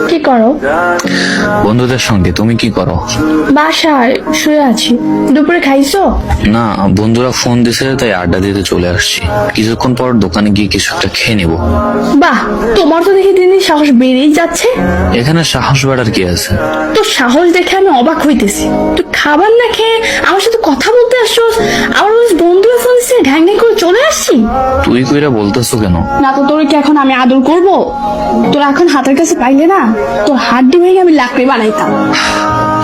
কি করো? বন্ধুদের সঙ্গে। তুমি কি করো? বাসায় শুয়ে আছি। দুপুরে খাইছো? না, বন্ধুরা ফোন দিছে তাই আড্ডা দিতে চলে আসছি। কিছুক্ষণ পর দোকানে গিয়ে কিছু একটা খেয়ে নিবো। বাহ, তোমার তো দেখি দিন দিন সাহস বেড়েই যাচ্ছে। এখানে সাহস বাড়ার কি আছে? তোর সাহস দেখে আমি অবাক হইতেছি। তুই খাবার না খেয়ে আমার সাথে কথা বলতে আসছস, আমার বন্ধুরা ফোন দিচ্ছে, ঘ্যাং ঘ্যাং করে চলে আসছি। তুই কইরা বলতেছো কেন? না তো তোর কি এখন আমি আদর করব? তোর এখন হাতের কাছে পাইলে না, তোর হাড্ডি ভেঙে আমি লাকড়ি বানাইতাম।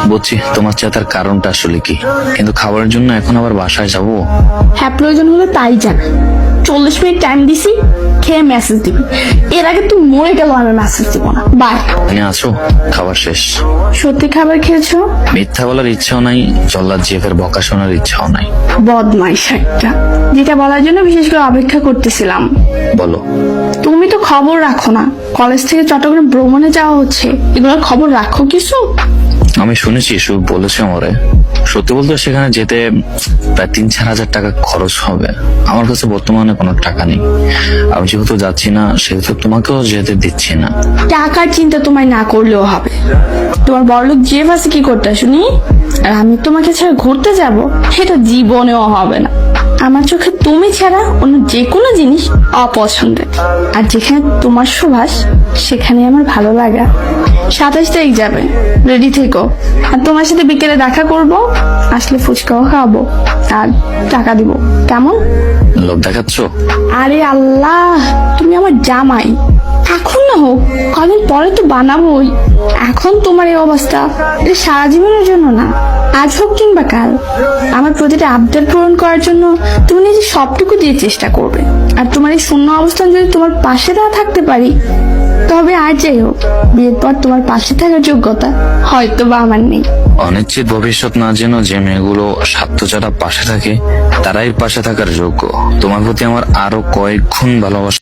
বুঝছি তোমার চেতার কারণটা আসলে কি, কিন্তু খাবারের জন্য এখন আবার বাসায় যাব? হ্যাঁ, প্রয়োজন হলে তাই জান। 40 মিনিট টাইম দিছি, খেয়ে মেসেজ দিবি। এর আগে তুই মরে গেল, আমি মেসেজ দিব না। বাই। তুমি আছো? খাবার শেষ। সত্যি খাবার খেয়েছো? মিথ্যা বলার ইচ্ছাও নাই, জল্লাদ জিএফের বকা শোনার ইচ্ছাও নাই। বদমাইশ একটা, যেটা বলার জন্য বিশেষ করে অপেক্ষা করতেছিলাম। বলো। তুমি তো খবর রাখো না। কলেজ থেকে চট্টগ্রাম ভ্রমণে যাওয়া হচ্ছে, এগুলোর খবর রাখো কিছু? আমি শুনেছি, শুভ বলেছে আমারে। সত্যি বলতে সেখানে যেতে প্রায় 3-4 হাজার টাকা খরচ হবে। আমার কাছে বর্তমানে কোনো টাকা নেই। আমি যেহেতু যাচ্ছি না, সেহেতু তোমাকেও যেতে দিচ্ছি না। টাকার চিন্তা তোমায় না করলেও হবে। তোমার বড়লোক জেফ আছে কি করতে শুনি, আর আমি তোমাকে ছাড়া ঘুরতে যাব, সেটা জীবনেও হবে না। আমার চোখে তুমি ছাড়া অন্য যে কোনো জিনিস অপছন্দের, আর যেখানে তোমার সুবাস সেখানে আমার ভালো লাগা। 27 তারিখ যাবে, রেডি থেকো। আর তোমার সাথে বিকেলে দেখা করব, আসলে ফুচকাও খাওয়াবো আর টাকা দিব, কেমন? লোভ দেখাচ্ছ? আরে আল্লাহ, তুমি আমার জামাই। এখন না হোক, কদিন পরে তো বানাবোই। এখন তোমার এই অবস্থা, এটা সারা জীবনের জন্য না, আজ হোক কিংবা কাল। আমার প্রতিটা আবদার পূরণ করার জন্য তুমি নিজে সবটুকু দিয়ে চেষ্টা করবে। আর তোমার এই শূন্য অবস্থান যদি তোমার পাশে না থাকতে পারি, তবে আর যাই হোক, বিয়ের পর তোমার পাশে থাকার যোগ্যতা হয়তো বা আমার নেই। অনিশ্চিত ভবিষ্যৎ না জেনে যে মেয়েগুলো স্বার্থ ছাড়া পাশে থাকে, তারাই পাশে থাকার যোগ্য। তোমার প্রতি আমার আরো কয়েক গুণ ভালোবাসা।